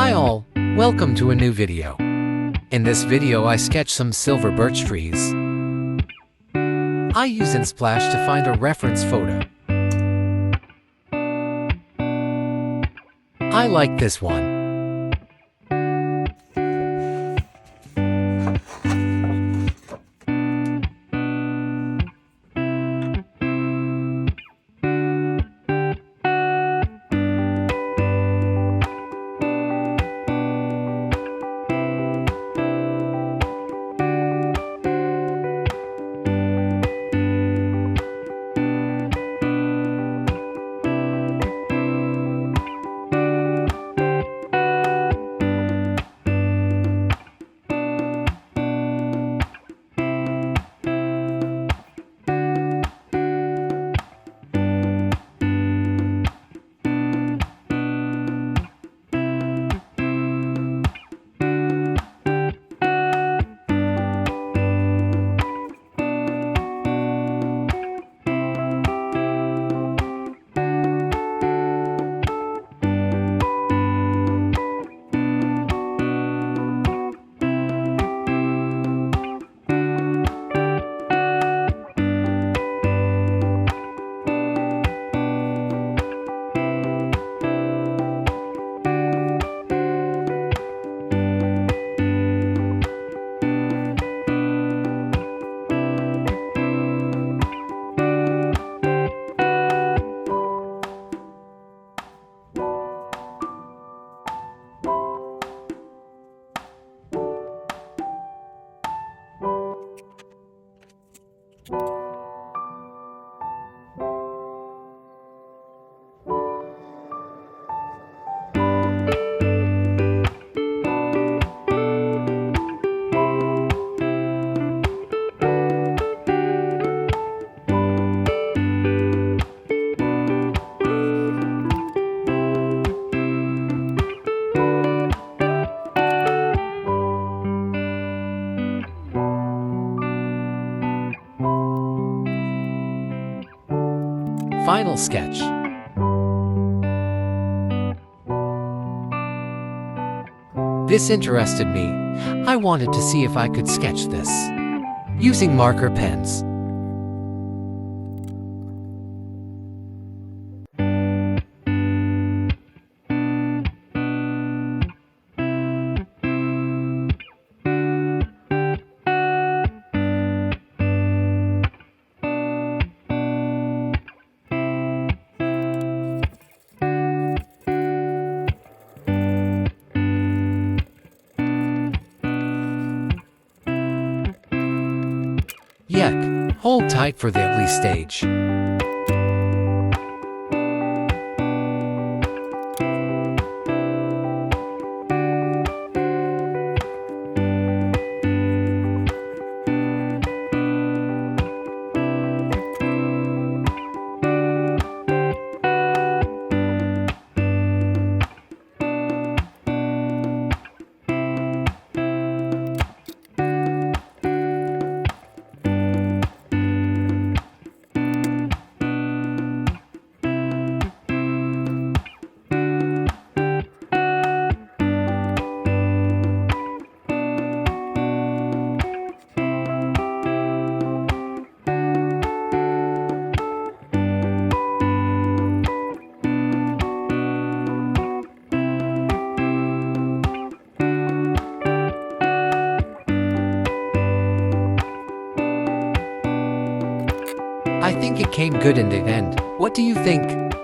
Hi all, welcome to a new video. In this video I sketch some silver birch trees. I use Unsplash to find a reference photo. I like this one. Final sketch. This interested me. I wanted to see if I could sketch this using marker pens. Yuck, hold tight for the ugly stage. I think it came good in the end. What do you think?